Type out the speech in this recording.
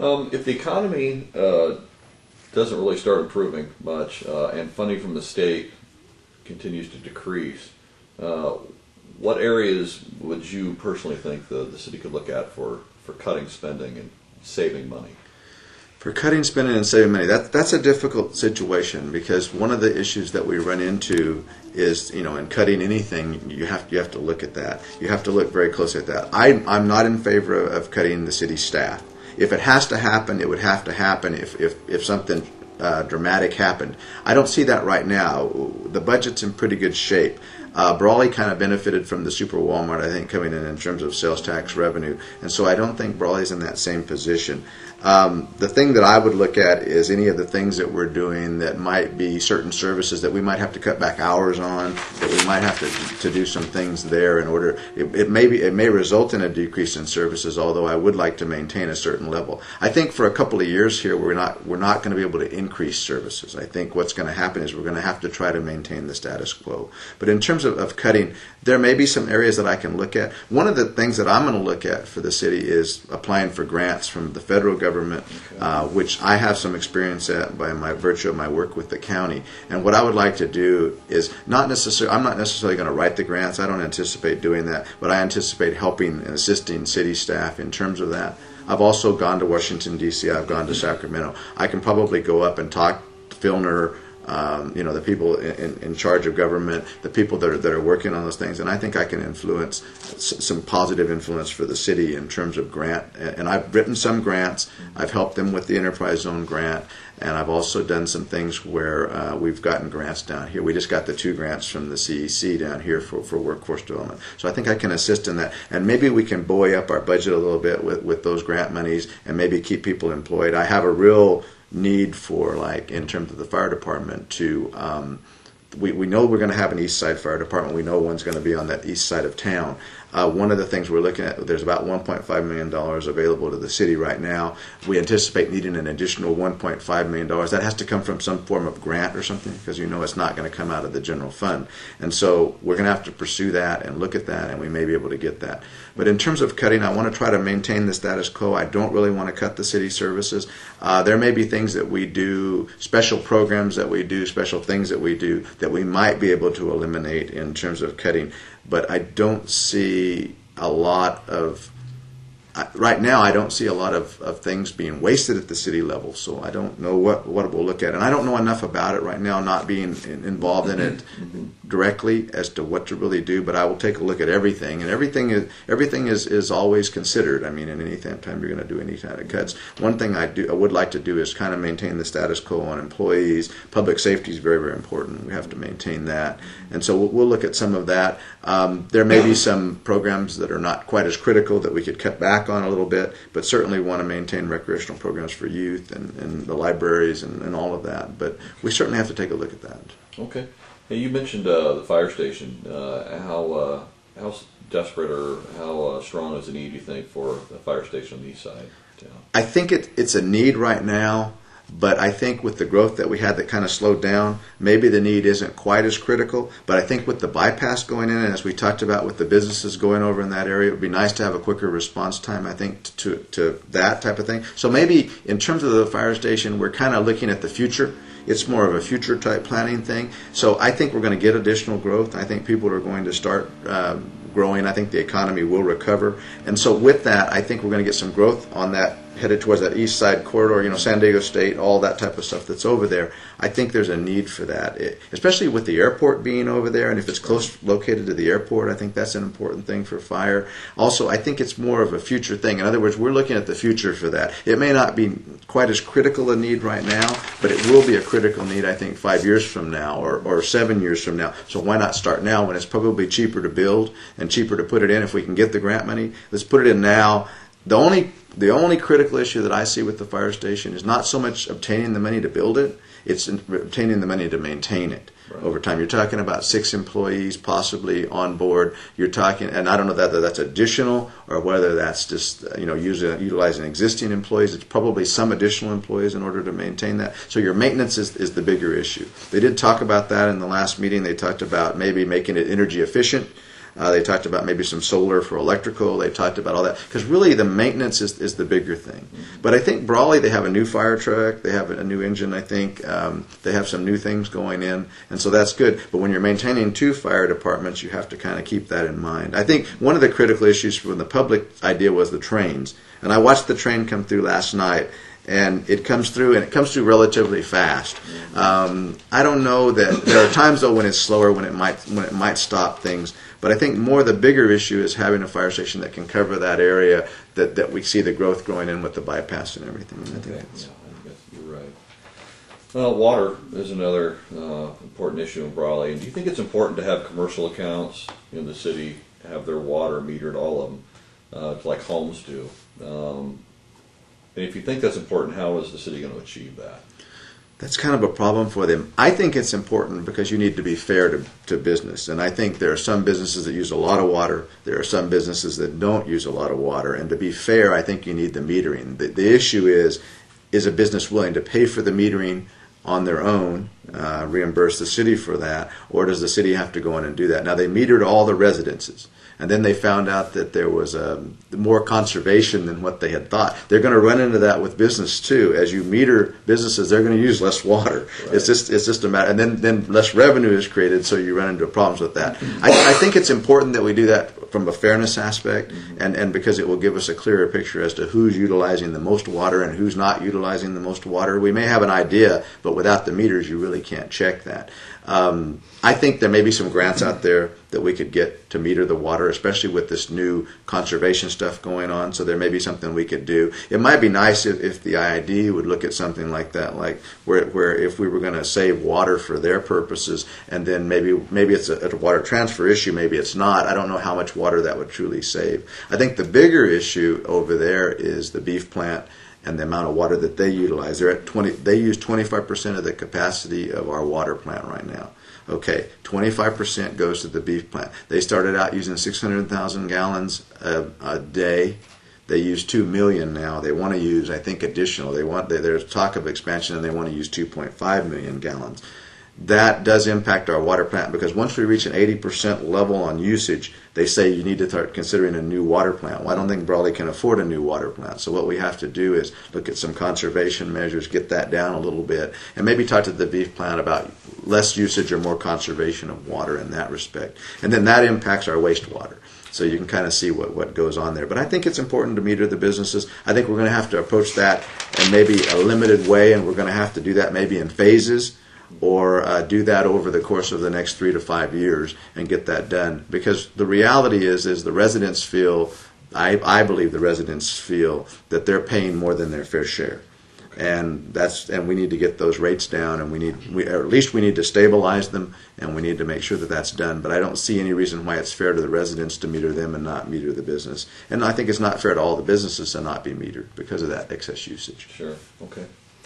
If the economy doesn't really start improving much and funding from the state continues to decrease, what areas would you personally think the city could look at for cutting spending and saving money? For cutting spending and saving money, that's a difficult situation, because one of the issues that we run into is, in cutting anything, you have to look at that. You have to look very closely at that. I'm not in favor of cutting the city staff. If it has to happen, it would have to happen if something dramatic happened. I don't see that right now. The budget's in pretty good shape. Brawley kind of benefited from the Super Walmart, I think, coming in terms of sales tax revenue, and so I don't think Brawley's in that same position. The thing that I would look at is any of the things that we're doing that might be certain services that we might have to cut back hours on, that we might have to do some things there in order. It may result in a decrease in services, although I would like to maintain a certain level. I think for a couple of years here we're not going to be able to increase services. I think what's going to happen is we're going to have to try to maintain the status quo. But in terms of cutting, there may be some areas that I can look at. One of the things that I'm going to look at for the city is applying for grants from the federal government, which I have some experience at by virtue of my work with the county. And what I would like to do is I'm not necessarily going to write the grants. I don't anticipate doing that, but I anticipate helping and assisting city staff in terms of that. I've also gone to Washington, D.C. I've gone to Sacramento. I can probably go up and talk to Filner, the people in charge of government, the people that are working on those things, and I think I can influence some positive influence for the city in terms of grant. And I've written some grants. I've helped them with the Enterprise Zone grant, and I've also done some things where we've gotten grants down here. We just got the 2 grants from the CEC down here for workforce development. So I think I can assist in that, and maybe we can buoy up our budget a little bit with those grant monies and maybe keep people employed. I have a real need for, in terms of the fire department to we know we're going to have an east side fire department. We know one's going to be on that east side of town. One of the things we're looking at, there's about $1.5 million available to the city right now. We anticipate needing an additional $1.5 million. That has to come from some form of grant or something, because it's not going to come out of the general fund. And so we're going to have to pursue that and look at that, and we may be able to get that. But in terms of cutting, I want to try to maintain the status quo. I don't really want to cut the city services. There may be things that we do, special programs that we do, special things that we do that we might be able to eliminate in terms of cutting. But I don't see a lot of, right now I don't see a lot of things being wasted at the city level, so I don't know what we'll look at. And I don't know enough about it right now, not being involved in it directly, as to what to really do, but I will take a look at everything, and everything is always considered. I mean, in any time you're going to do any kind of cuts. One thing I would like to do is kind of maintain the status quo on employees. Public safety is very, very important. We have to maintain that, and so we'll look at some of that. There may be some programs that are not quite as critical that we could cut back on a little bit, but certainly want to maintain recreational programs for youth and the libraries and all of that. But we certainly have to take a look at that. Okay. Hey, you mentioned the fire station. How desperate or how strong is the need, you think, for a fire station on the east side of town? I think it's a need right now, but I think with the growth that we had that kind of slowed down, maybe the need isn't quite as critical. But I think with the bypass going in, and as we talked about with the businesses going over in that area, it would be nice to have a quicker response time, I think, to that type of thing. So maybe in terms of the fire station, we're kind of looking at the future. It's more of a future type planning thing. So I think we're going to get additional growth. I think people are going to start growing. I think the economy will recover. And so with that, I think we're going to get some growth on that, headed towards that east side corridor, San Diego State, all that type of stuff that's over there. I think there's a need for that, especially with the airport being over there, and if it's close located to the airport, I think that's an important thing for fire. Also, I think it's more of a future thing. In other words, we're looking at the future for that. It may not be quite as critical a need right now, but it will be a critical need, I think, 5 years from now or 7 years from now. So why not start now when it's probably cheaper to build and cheaper to put it in if we can get the grant money? Let's put it in now. The only critical issue that I see with the fire station is not so much obtaining the money to build it, it's obtaining the money to maintain it. Right. Over time. You're talking about 6 employees possibly on board. You're talking, and I don't know whether that's additional or whether that's just utilizing existing employees. It's probably some additional employees in order to maintain that. So your maintenance is the bigger issue. They did talk about that in the last meeting. They talked about maybe making it energy efficient. They talked about maybe some solar for electrical. They talked about all that because really the maintenance is the bigger thing. But I think Brawley, they have a new fire truck. They have a new engine, I think. They have some new things going in, and so that's good. But when you're maintaining 2 fire departments, you have to kind of keep that in mind. I think one of the critical issues from the public idea was the trains. And I watched the train come through last night. And it comes through relatively fast. I don't know that there are times though when it's slower, when it might stop things. But I think more the bigger issue is having a fire station that can cover that area that we see the growth growing in with the bypass and everything. And I think I guess you're right. Well, water is another important issue in Brawley. And do you think it's important to have commercial accounts in the city have their water metered, all of them, like homes do? And if you think that's important, how is the city going to achieve that? That's kind of a problem for them. I think it's important because you need to be fair to business. And I think there are some businesses that use a lot of water. There are some businesses that don't use a lot of water. And to be fair, I think you need the metering. The issue is a business willing to pay for the metering on their own, reimburse the city for that, or does the city have to go in and do that? Now, they metered all the residences. And then they found out that there was more conservation than what they had thought. They're going to run into that with business too. As you meter businesses, they're going to use less water. Right. It's just a matter, and then less revenue is created, so you run into problems with that. I think it's important that we do that from a fairness aspect, and because it will give us a clearer picture as to who's utilizing the most water and who's not utilizing the most water. We may have an idea, but without the meters, you really can't check that. I think there may be some grants out there that we could get to meter the water, especially with this new conservation stuff going on. So there may be something we could do. It might be nice if the IID would look at something like that, like where if we were going to save water for their purposes, and then maybe it's a water transfer issue, maybe it's not. I don't know how much water that would truly save. I think the bigger issue over there is the beef plant and the amount of water that they utilize. They use 25% of the capacity of our water plant right now. Okay, 25% goes to the beef plant. They started out using 600,000 gallons a day. They use 2 million now. They want to use, I think, additional. There's talk of expansion, and they want to use 2.5 million gallons. That does impact our water plant because once we reach an 80% level on usage, they say you need to start considering a new water plant. Well, I don't think Brawley can afford a new water plant. So what we have to do is look at some conservation measures, get that down a little bit, and maybe talk to the beef plant about less usage or more conservation of water in that respect. And then that impacts our wastewater. So you can kind of see what goes on there. But I think it's important to meter the businesses. I think we're going to have to approach that in maybe a limited way, and we're going to have to do that maybe in phases, or do that over the course of the next 3 to 5 years and get that done. Because the reality is the residents feel, I believe the residents feel that they're paying more than their fair share. And we need to get those rates down, and or at least we need to stabilize them, and we need to make sure that that's done. But I don't see any reason why it's fair to the residents to meter them and not meter the business. And I think it's not fair to all the businesses to not be metered because of that excess usage. Sure. Okay.